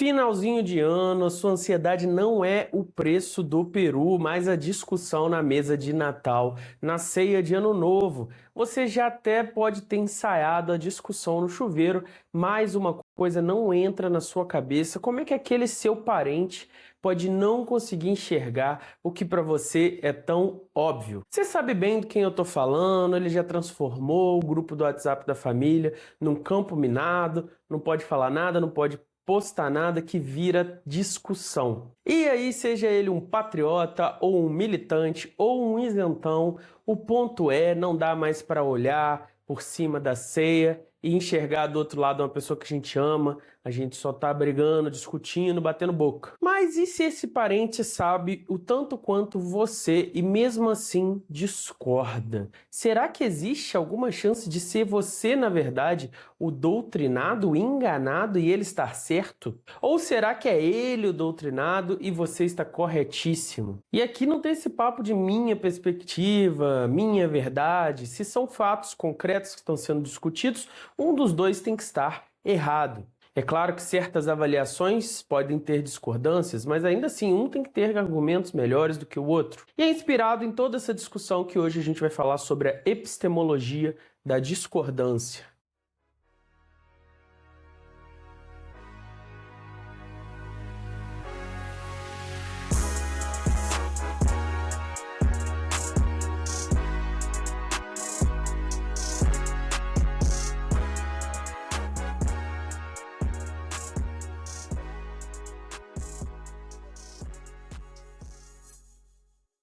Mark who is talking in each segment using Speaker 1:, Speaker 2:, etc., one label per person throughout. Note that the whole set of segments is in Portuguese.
Speaker 1: Finalzinho de ano, a sua ansiedade não é o preço do peru, mas a discussão na mesa de Natal, na ceia de Ano Novo. Você já até pode ter ensaiado a discussão no chuveiro, mas uma coisa não entra na sua cabeça: como é que aquele seu parente pode não conseguir enxergar o que para você é tão óbvio? Você sabe bem de quem eu tô falando, ele já transformou o grupo do WhatsApp da família num campo minado, não pode falar nada, não pode postar nada, que vira discussão. E aí, seja ele um patriota, ou um militante, ou um isentão, o ponto é, não dá mais para olhar por cima da ceia e enxergar do outro lado uma pessoa que a gente ama, a gente só tá brigando, discutindo, batendo boca. Mas e se esse parente sabe o tanto quanto você e mesmo assim discorda? Será que existe alguma chance de ser você, na verdade, o doutrinado, o enganado e ele estar certo? Ou será que é ele o doutrinado e você está corretíssimo? E aqui não tem esse papo de minha perspectiva, minha verdade. Se são fatos concretos que estão sendo discutidos, um dos dois tem que estar errado. É claro que certas avaliações podem ter discordâncias, mas ainda assim um tem que ter argumentos melhores do que o outro. E é inspirado em toda essa discussão que hoje a gente vai falar sobre a epistemologia da discordância.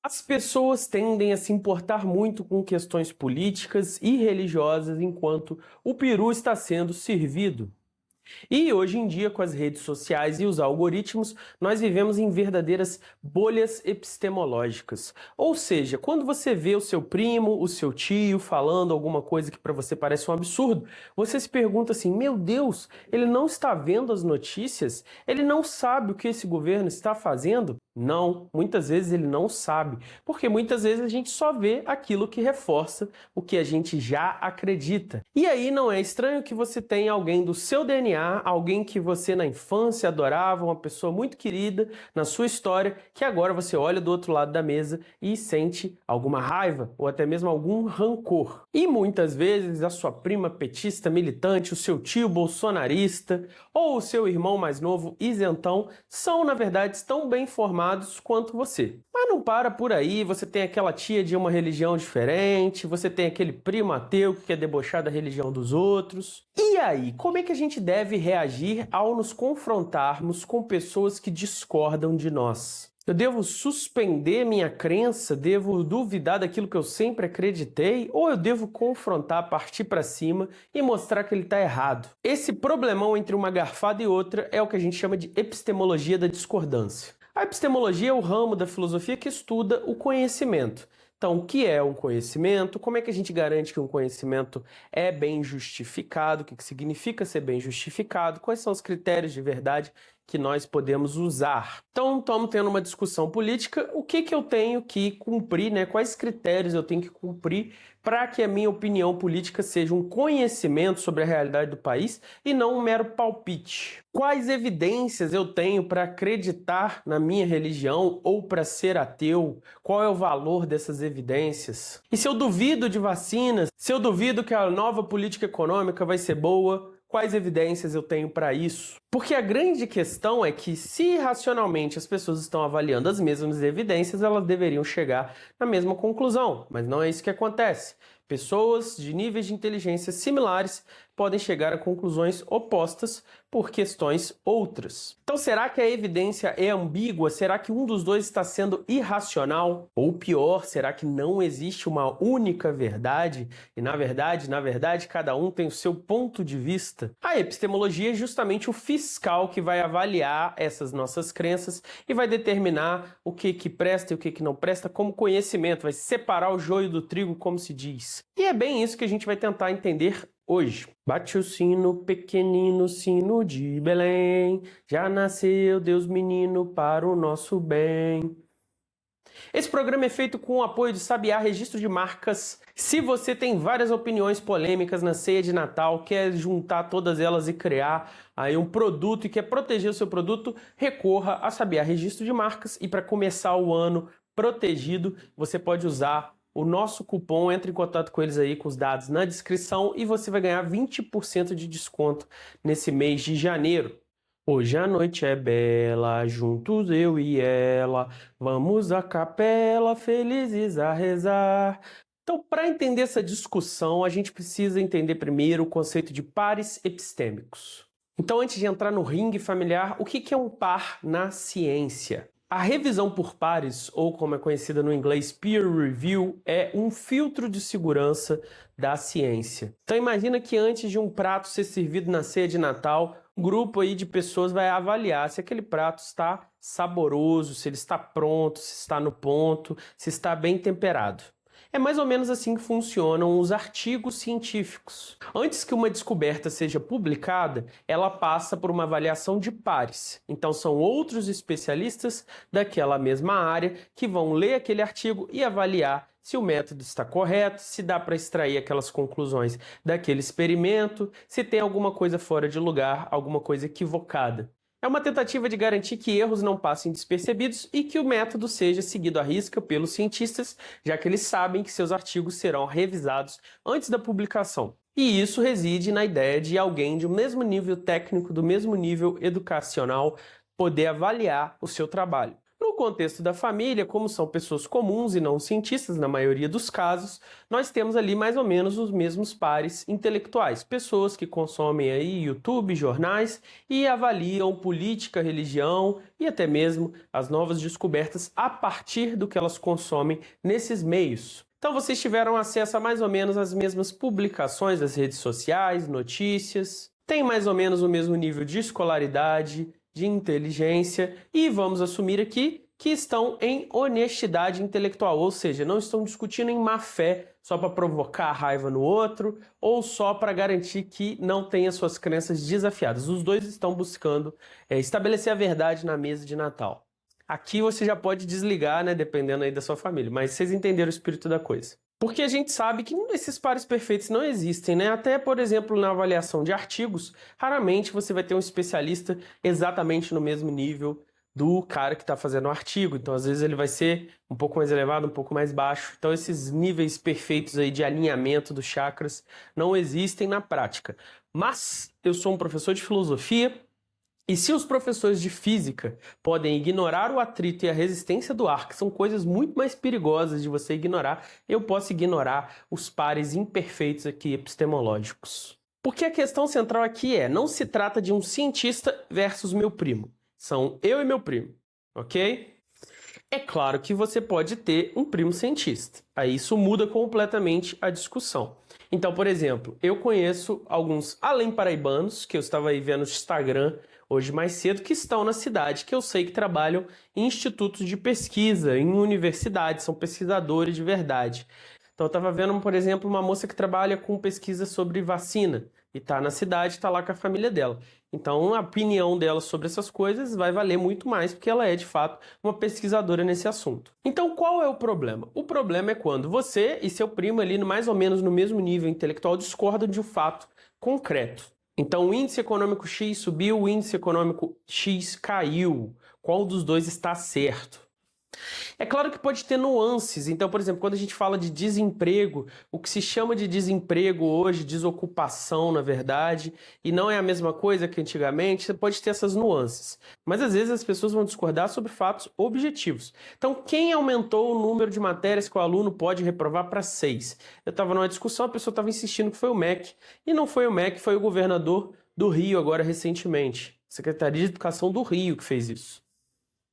Speaker 1: As pessoas tendem a se importar muito com questões políticas e religiosas enquanto o peru está sendo servido. E hoje em dia, com as redes sociais e os algoritmos, nós vivemos em verdadeiras bolhas epistemológicas. Ou seja, quando você vê o seu primo, o seu tio falando alguma coisa que para você parece um absurdo, você se pergunta assim: meu Deus, ele não está vendo as notícias? Ele não sabe o que esse governo está fazendo? Não, muitas vezes ele não sabe, porque muitas vezes a gente só vê aquilo que reforça o que a gente já acredita. E aí não é estranho que você tenha alguém do seu DNA, alguém que você na infância adorava, uma pessoa muito querida na sua história, que agora você olha do outro lado da mesa e sente alguma raiva ou até mesmo algum rancor. E muitas vezes a sua prima petista militante, o seu tio bolsonarista ou o seu irmão mais novo isentão são, na verdade, tão bem formados quanto você. Mas não para por aí, você tem aquela tia de uma religião diferente, você tem aquele primo ateu que quer debochar da religião dos outros. E aí, como é que a gente deve reagir ao nos confrontarmos com pessoas que discordam de nós? Eu devo suspender minha crença? Devo duvidar daquilo que eu sempre acreditei? Ou eu devo confrontar, partir para cima e mostrar que ele está errado? Esse problemão entre uma garfada e outra é o que a gente chama de epistemologia da discordância. A epistemologia é o ramo da filosofia que estuda o conhecimento. Então, o que é um conhecimento? Como é que a gente garante que um conhecimento é bem justificado? O que significa ser bem justificado? Quais são os critérios de verdade que nós podemos usar? Então, estamos tendo uma discussão política. O que eu tenho que cumprir, né? Quais critérios eu tenho que cumprir para que a minha opinião política seja um conhecimento sobre a realidade do país e não um mero palpite? Quais evidências eu tenho para acreditar na minha religião ou para ser ateu? Qual é o valor dessas evidências? E se eu duvido de vacinas, se eu duvido que a nova política econômica vai ser boa, quais evidências eu tenho para isso? Porque a grande questão é que, se racionalmente as pessoas estão avaliando as mesmas evidências, elas deveriam chegar na mesma conclusão, mas não é isso que acontece. Pessoas de níveis de inteligência similares podem chegar a conclusões opostas por questões outras. Então, será que a evidência é ambígua? Será que um dos dois está sendo irracional? Ou pior, será que não existe uma única verdade? E na verdade, cada um tem o seu ponto de vista? A epistemologia é justamente o fiscal que vai avaliar essas nossas crenças e vai determinar o que presta e o que não presta como conhecimento, vai separar o joio do trigo, como se diz. E é bem isso que a gente vai tentar entender hoje. Bate o sino, pequenino sino de Belém, já nasceu Deus menino para o nosso bem. Esse programa é feito com o apoio de Sabiá Registro de Marcas. Se você tem várias opiniões polêmicas na ceia de Natal, quer juntar todas elas e criar aí um produto e quer proteger o seu produto, recorra a Sabiá Registro de Marcas. E para começar o ano protegido, você pode usar o nosso cupom, entre em contato com eles aí com os dados na descrição e você vai ganhar 20% de desconto nesse mês de janeiro. Hoje a noite é bela, juntos eu e ela, vamos à capela, felizes a rezar. Então, para entender essa discussão, a gente precisa entender primeiro o conceito de pares epistêmicos. Então, antes de entrar no ringue familiar, o que é um par na ciência? A revisão por pares, ou como é conhecida no inglês peer review, é um filtro de segurança da ciência. Então imagina que antes de um prato ser servido na ceia de Natal, um grupo aí de pessoas vai avaliar se aquele prato está saboroso, se ele está pronto, se está no ponto, se está bem temperado. É mais ou menos assim que funcionam os artigos científicos. Antes que uma descoberta seja publicada, ela passa por uma avaliação de pares. Então são outros especialistas daquela mesma área que vão ler aquele artigo e avaliar se o método está correto, se dá para extrair aquelas conclusões daquele experimento, se tem alguma coisa fora de lugar, alguma coisa equivocada. É uma tentativa de garantir que erros não passem despercebidos e que o método seja seguido à risca pelos cientistas, já que eles sabem que seus artigos serão revisados antes da publicação. E isso reside na ideia de alguém de um mesmo nível técnico, do mesmo nível educacional, poder avaliar o seu trabalho. No contexto da família, como são pessoas comuns e não cientistas, na maioria dos casos, nós temos ali mais ou menos os mesmos pares intelectuais. Pessoas que consomem aí YouTube, jornais e avaliam política, religião e até mesmo as novas descobertas a partir do que elas consomem nesses meios. Então vocês tiveram acesso a mais ou menos as mesmas publicações das redes sociais, notícias, têm mais ou menos o mesmo nível de escolaridade, de inteligência e vamos assumir aqui que estão em honestidade intelectual, ou seja, não estão discutindo em má fé só para provocar raiva no outro ou só para garantir que não tenha suas crenças desafiadas. Os dois estão buscando estabelecer a verdade na mesa de Natal. Aqui você já pode desligar, né, dependendo aí da sua família, mas vocês entenderam o espírito da coisa. Porque a gente sabe que esses pares perfeitos não existem, né? Até, por exemplo, na avaliação de artigos, raramente você vai ter um especialista exatamente no mesmo nível do cara que está fazendo o artigo. Então, às vezes, ele vai ser um pouco mais elevado, um pouco mais baixo. Então, esses níveis perfeitos aí de alinhamento dos chakras não existem na prática. Mas eu sou um professor de filosofia, e se os professores de física podem ignorar o atrito e a resistência do ar, que são coisas muito mais perigosas de você ignorar, eu posso ignorar os pares imperfeitos aqui epistemológicos. Porque a questão central aqui não se trata de um cientista versus meu primo. São eu e meu primo, ok? É claro que você pode ter um primo cientista. Aí isso muda completamente a discussão. Então, por exemplo, eu conheço alguns além paraibanos, que eu estava aí vendo no Instagram hoje mais cedo, que estão na cidade, que eu sei que trabalham em institutos de pesquisa, em universidades, são pesquisadores de verdade. Então eu estava vendo, por exemplo, uma moça que trabalha com pesquisa sobre vacina, e está na cidade, está lá com a família dela. Então a opinião dela sobre essas coisas vai valer muito mais, porque ela é, de fato, uma pesquisadora nesse assunto. Então qual é o problema? O problema é quando você e seu primo ali, mais ou menos no mesmo nível intelectual, discordam de um fato concreto. Então o índice econômico X subiu, o índice econômico X caiu. Qual dos dois está certo? É claro que pode ter nuances. Então, por exemplo, quando a gente fala de desemprego, o que se chama de desemprego hoje, desocupação, na verdade, e não é a mesma coisa que antigamente, você pode ter essas nuances. Mas às vezes as pessoas vão discordar sobre fatos objetivos. Então, quem aumentou o número de matérias que o aluno pode reprovar para 6? Eu estava numa discussão, a pessoa estava insistindo que foi o MEC. E não foi o MEC, foi o governador do Rio agora recentemente. Secretaria de Educação do Rio que fez isso.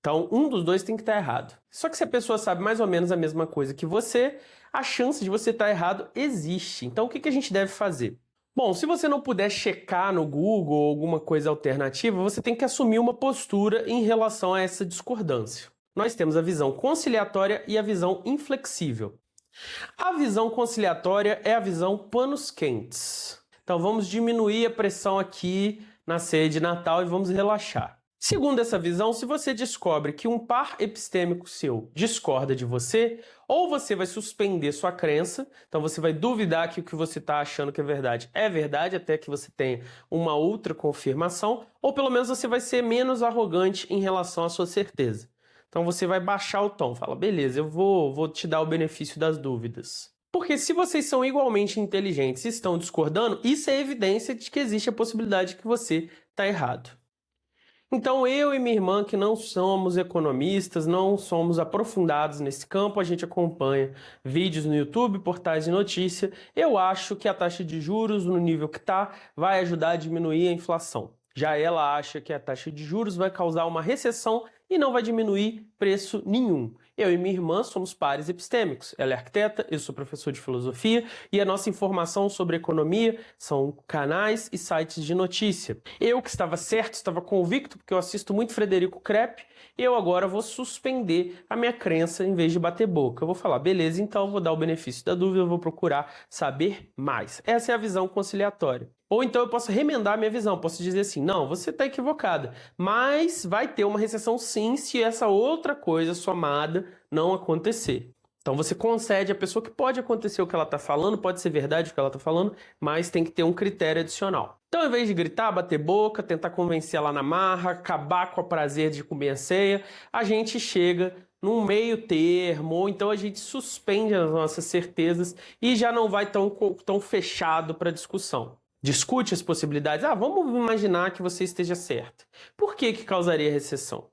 Speaker 1: Então, um dos dois tem que estar errado. Só que se a pessoa sabe mais ou menos a mesma coisa que você, a chance de você estar errado existe. Então, o que a gente deve fazer? Bom, se você não puder checar no Google ou alguma coisa alternativa, você tem que assumir uma postura em relação a essa discordância. Nós temos a visão conciliatória e a visão inflexível. A visão conciliatória é a visão panos quentes. Então, vamos diminuir a pressão aqui na ceia de Natal e vamos relaxar. Segundo essa visão, se você descobre que um par epistêmico seu discorda de você, ou você vai suspender sua crença, então você vai duvidar que o que você está achando que é verdade, até que você tenha uma outra confirmação, ou pelo menos você vai ser menos arrogante em relação à sua certeza. Então você vai baixar o tom, fala, beleza, eu vou te dar o benefício das dúvidas. Porque se vocês são igualmente inteligentes e estão discordando, isso é evidência de que existe a possibilidade de que você está errado. Então, eu e minha irmã, que não somos economistas, não somos aprofundados nesse campo, a gente acompanha vídeos no YouTube, portais de notícia. Eu acho que a taxa de juros, no nível que está, vai ajudar a diminuir a inflação. Já ela acha que a taxa de juros vai causar uma recessão e não vai diminuir preço nenhum. Eu e minha irmã somos pares epistêmicos. Ela é arquiteta, eu sou professor de filosofia e a nossa informação sobre economia são canais e sites de notícia. Eu que estava certo, estava convicto, porque eu assisto muito Frederico Krepp, eu agora vou suspender a minha crença em vez de bater boca. Eu vou falar, beleza, então eu vou dar o benefício da dúvida, eu vou procurar saber mais. Essa é a visão conciliatória. Ou então eu posso remendar a minha visão, posso dizer assim, não, você está equivocada, mas vai ter uma recessão sim se essa outra coisa somada não acontecer. Então você concede à pessoa que pode acontecer o que ela está falando, pode ser verdade o que ela está falando, mas tem que ter um critério adicional. Então, ao invés de gritar, bater boca, tentar convencer ela na marra, acabar com o prazer de comer a ceia, a gente chega num meio termo, ou então a gente suspende as nossas certezas e já não vai tão fechado para discussão. Discute as possibilidades. Vamos imaginar que você esteja certo. Por que causaria recessão?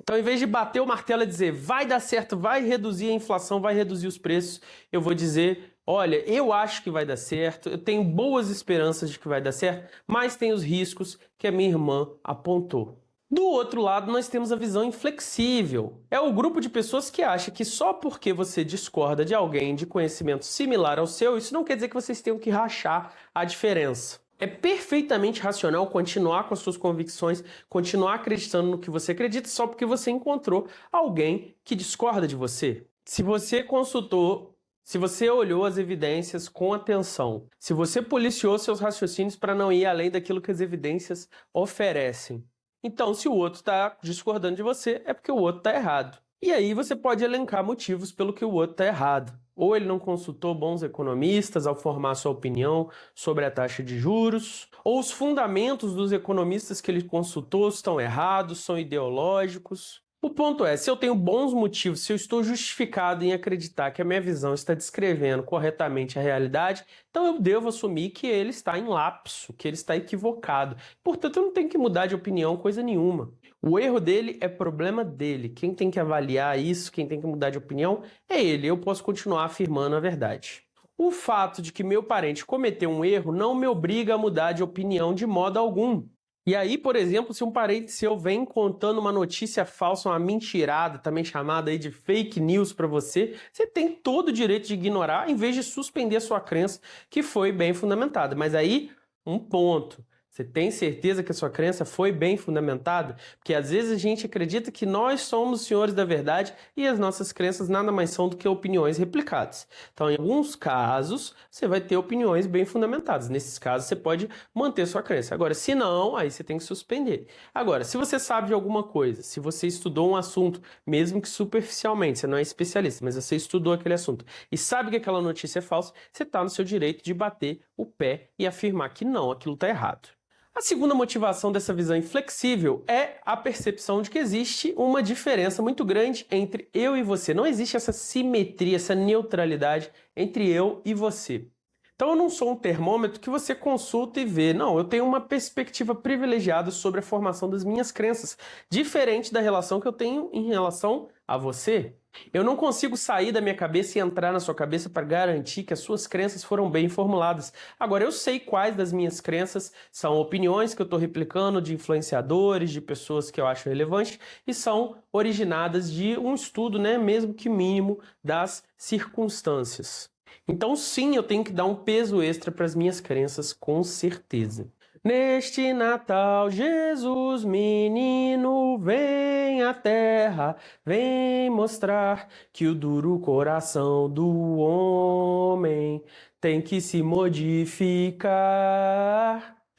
Speaker 1: Então, em vez de bater o martelo e dizer vai dar certo, vai reduzir a inflação, vai reduzir os preços, eu vou dizer, olha, eu acho que vai dar certo, eu tenho boas esperanças de que vai dar certo, mas tem os riscos que a minha irmã apontou. Do outro lado, nós temos a visão inflexível. É o grupo de pessoas que acha que só porque você discorda de alguém de conhecimento similar ao seu, isso não quer dizer que vocês tenham que rachar a diferença. É perfeitamente racional continuar com as suas convicções, continuar acreditando no que você acredita só porque você encontrou alguém que discorda de você. Se você consultou, se você olhou as evidências com atenção, se você policiou seus raciocínios para não ir além daquilo que as evidências oferecem, então, se o outro está discordando de você, é porque o outro está errado. E aí você pode elencar motivos pelo que o outro está errado. Ou ele não consultou bons economistas ao formar sua opinião sobre a taxa de juros, ou os fundamentos dos economistas que ele consultou estão errados, são ideológicos. O ponto é, se eu tenho bons motivos, se eu estou justificado em acreditar que a minha visão está descrevendo corretamente a realidade, então eu devo assumir que ele está em lapso, que ele está equivocado. Portanto, eu não tenho que mudar de opinião coisa nenhuma. O erro dele é problema dele. Quem tem que avaliar isso, quem tem que mudar de opinião, é ele. Eu posso continuar afirmando a verdade. O fato de que meu parente cometeu um erro não me obriga a mudar de opinião de modo algum. E aí, por exemplo, se um parente seu vem contando uma notícia falsa, uma mentirada, também chamada aí de fake news para você, você tem todo o direito de ignorar em vez de suspender a sua crença que foi bem fundamentada. Mas aí, um ponto. Você tem certeza que a sua crença foi bem fundamentada? Porque às vezes a gente acredita que nós somos os senhores da verdade e as nossas crenças nada mais são do que opiniões replicadas. Então, em alguns casos, você vai ter opiniões bem fundamentadas. Nesses casos, você pode manter sua crença. Agora, se não, aí você tem que suspender. Agora, se você sabe de alguma coisa, se você estudou um assunto, mesmo que superficialmente, você não é especialista, mas você estudou aquele assunto e sabe que aquela notícia é falsa, você está no seu direito de bater o pé e afirmar que não, aquilo está errado. A segunda motivação dessa visão inflexível é a percepção de que existe uma diferença muito grande entre eu e você. Não existe essa simetria, essa neutralidade entre eu e você. Então eu não sou um termômetro que você consulta e vê. Não, eu tenho uma perspectiva privilegiada sobre a formação das minhas crenças, diferente da relação que eu tenho em relação a você. Eu não consigo sair da minha cabeça e entrar na sua cabeça para garantir que as suas crenças foram bem formuladas. Agora, eu sei quais das minhas crenças são opiniões que eu estou replicando de influenciadores, de pessoas que eu acho relevantes e são originadas de um estudo, mesmo que mínimo, das circunstâncias. Então, sim, eu tenho que dar um peso extra para as minhas crenças, com certeza. Neste Natal, Jesus, menino, vem à terra, vem mostrar que o duro coração do homem tem que se modificar.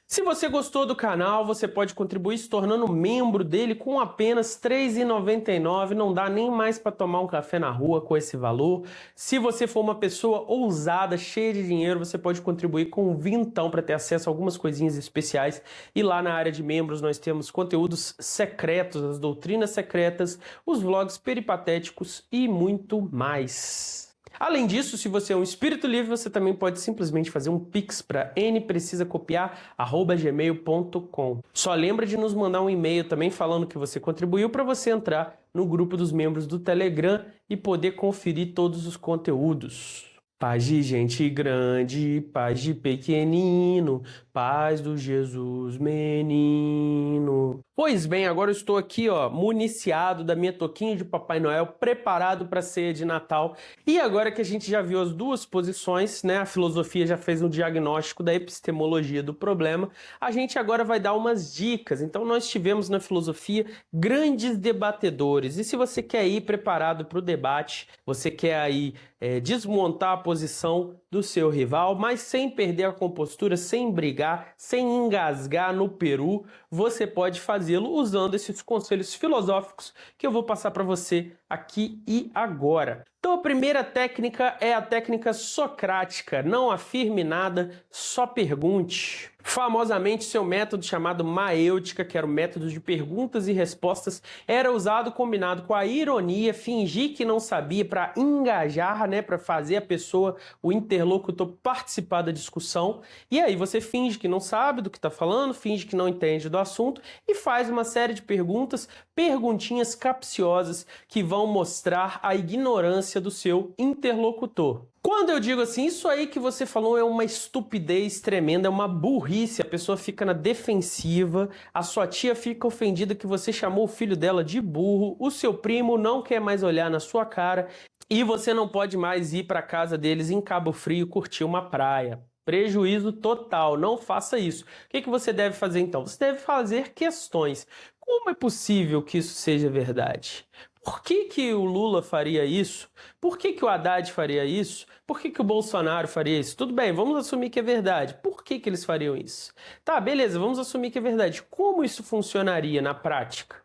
Speaker 1: Se você gostou do canal, você pode contribuir se tornando membro dele com apenas R$ 3,99. Não dá nem mais para tomar um café na rua com esse valor. Se você for uma pessoa ousada, cheia de dinheiro, você pode contribuir com um vintão para ter acesso a algumas coisinhas especiais. E lá na área de membros nós temos conteúdos secretos, as doutrinas secretas, os vlogs peripatéticos e muito mais. Além disso, se você é um espírito livre, você também pode simplesmente fazer um pix para nprecisacopiar@gmail.com. Só lembra de nos mandar um e-mail também falando que você contribuiu para você entrar no grupo dos membros do Telegram e poder conferir todos os conteúdos. Paz de gente grande, paz de pequenino, paz do Jesus menino. Pois bem, agora eu estou aqui, municiado da minha touquinha de Papai Noel, preparado para a ceia de Natal. E agora que a gente já viu as duas posições, né, a filosofia já fez um diagnóstico da epistemologia do problema, a gente agora vai dar umas dicas. Então nós tivemos na filosofia grandes debatedores. E se você quer ir preparado para o debate, você quer aí desmontar a posição do seu rival, mas sem perder a compostura, sem brigar, sem engasgar no peru, você pode fazê-lo usando esses conselhos filosóficos que eu vou passar para você aqui e agora. Então a primeira técnica é a técnica socrática, não afirme nada, só pergunte. Famosamente, seu método chamado maêutica, que era o método de perguntas e respostas, era usado combinado com a ironia, fingir que não sabia para engajar, né, para fazer a pessoa, o interlocutor, participar da discussão. E aí você finge que não sabe do que está falando, finge que não entende do assunto e faz uma série de perguntas, perguntinhas capciosas que vão mostrar a ignorância do seu interlocutor. Quando eu digo assim, isso aí que você falou é uma estupidez tremenda, é uma burrice, a pessoa fica na defensiva, a sua tia fica ofendida que você chamou o filho dela de burro, o seu primo não quer mais olhar na sua cara e você não pode mais ir para a casa deles em Cabo Frio curtir uma praia. Prejuízo total, não faça isso. O que você deve fazer então? Você deve fazer questões. Como é possível que isso seja verdade? Por que o Lula faria isso? Por que o Haddad faria isso? Por que o Bolsonaro faria isso? Tudo bem, vamos assumir que é verdade. Por que eles fariam isso? Tá, beleza, vamos assumir que é verdade. Como isso funcionaria na prática?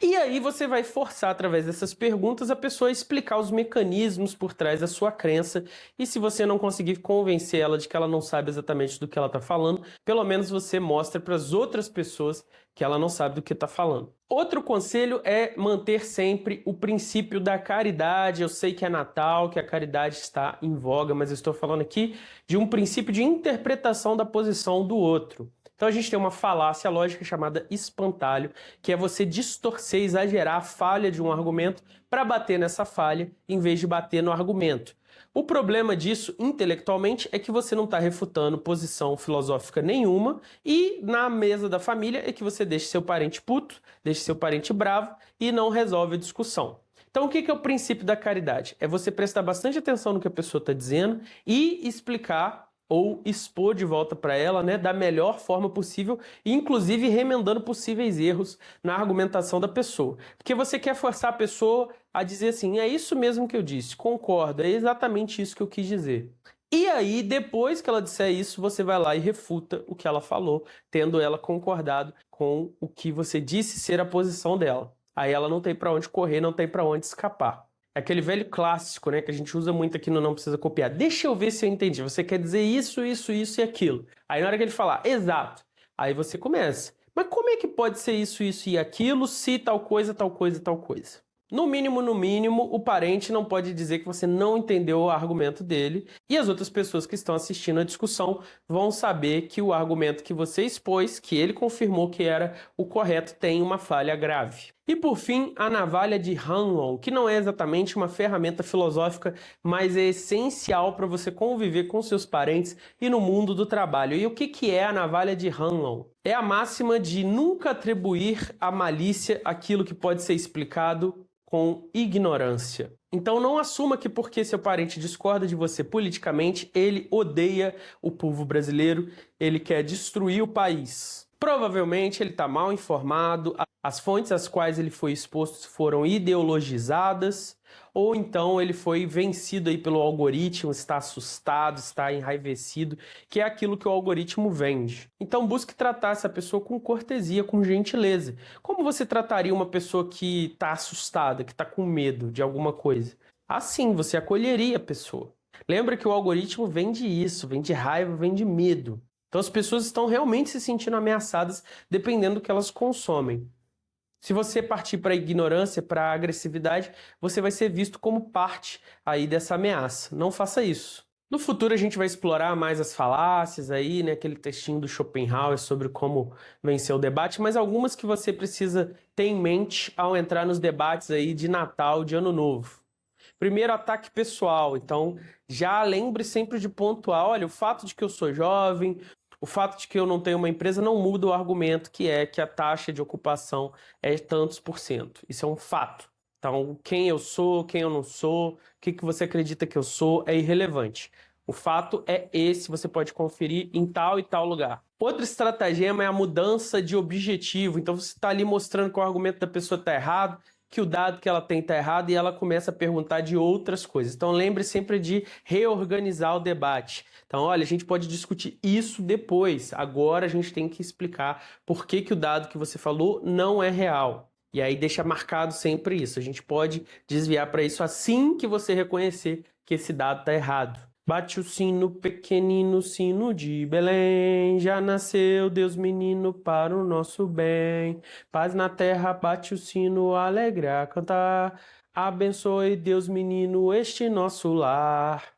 Speaker 1: E aí você vai forçar, através dessas perguntas, a pessoa a explicar os mecanismos por trás da sua crença. E se você não conseguir convencer ela de que ela não sabe exatamente do que ela está falando, pelo menos você mostra para as outras pessoas que ela não sabe do que está falando. Outro conselho é manter sempre o princípio da caridade. Eu sei que é Natal, que a caridade está em voga, mas eu estou falando aqui de um princípio de interpretação da posição do outro. Então a gente tem uma falácia lógica chamada espantalho, que é você distorcer, exagerar a falha de um argumento para bater nessa falha, em vez de bater no argumento. O problema disso, intelectualmente, é que você não está refutando posição filosófica nenhuma e na mesa da família é que você deixa seu parente puto, deixa seu parente bravo e não resolve a discussão. Então o que é o princípio da caridade? É você prestar bastante atenção no que a pessoa está dizendo e explicar ou expor de volta para ela, né, da melhor forma possível, inclusive remendando possíveis erros na argumentação da pessoa. Porque você quer forçar a pessoa a dizer assim, é isso mesmo que eu disse, concordo, é exatamente isso que eu quis dizer. E aí, depois que ela disser isso, você vai lá e refuta o que ela falou, tendo ela concordado com o que você disse ser a posição dela. Aí ela não tem para onde correr, não tem para onde escapar. É aquele velho clássico, né, que a gente usa muito aqui no Não Precisa Copiar. Deixa eu ver se eu entendi. Você quer dizer isso, isso, isso e aquilo. Aí na hora que ele falar, exato, aí você começa. Mas como é que pode ser isso, isso e aquilo se tal coisa, tal coisa, tal coisa? No mínimo, o parente não pode dizer que você não entendeu o argumento dele e as outras pessoas que estão assistindo a discussão vão saber que o argumento que você expôs, que ele confirmou que era o correto, tem uma falha grave. E por fim, a navalha de Hanlon, que não é exatamente uma ferramenta filosófica, mas é essencial para você conviver com seus parentes e no mundo do trabalho. E o que é a navalha de Hanlon? É a máxima de nunca atribuir à malícia aquilo que pode ser explicado com ignorância. Então não assuma que porque seu parente discorda de você politicamente, ele odeia o povo brasileiro, ele quer destruir o país. Provavelmente ele está mal informado, As fontes às quais ele foi exposto foram ideologizadas, ou então ele foi vencido aí pelo algoritmo, está assustado, está enraivecido, que é aquilo que o algoritmo vende. Então busque tratar essa pessoa com cortesia, com gentileza. Como você trataria uma pessoa que está assustada, que está com medo de alguma coisa? Assim, você acolheria a pessoa. Lembra que o algoritmo vende isso, vende raiva, vende medo. Então as pessoas estão realmente se sentindo ameaçadas dependendo do que elas consomem. Se você partir para a ignorância, para a agressividade, você vai ser visto como parte aí dessa ameaça. Não faça isso. No futuro a gente vai explorar mais as falácias aí, né, aquele textinho do Schopenhauer sobre como vencer o debate, mas algumas que você precisa ter em mente ao entrar nos debates aí de Natal, de Ano Novo. Primeiro, ataque pessoal. Então, já lembre sempre de pontuar, olha, o fato de que eu sou jovem, o fato de que eu não tenho uma empresa não muda o argumento que é que a taxa de ocupação é tantos por cento. Isso é um fato. Então, quem eu sou, quem eu não sou, o que você acredita que eu sou é irrelevante. O fato é esse, você pode conferir em tal e tal lugar. Outro estratagema é a mudança de objetivo. Então, você está ali mostrando que o argumento da pessoa está errado, que o dado que ela tem está errado e ela começa a perguntar de outras coisas. Então lembre sempre de reorganizar o debate. Então, olha, a gente pode discutir isso depois. Agora a gente tem que explicar por que o dado que você falou não é real. E aí deixa marcado sempre isso. A gente pode desviar para isso assim que você reconhecer que esse dado está errado. Bate o sino, pequenino sino de Belém, já nasceu Deus menino para o nosso bem. Paz na terra, bate o sino, alegre a cantar. Abençoe Deus menino este nosso lar.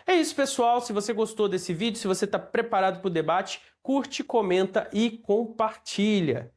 Speaker 1: É isso, pessoal. Se você gostou desse vídeo, se você está preparado para o debate, curte, comenta e compartilha.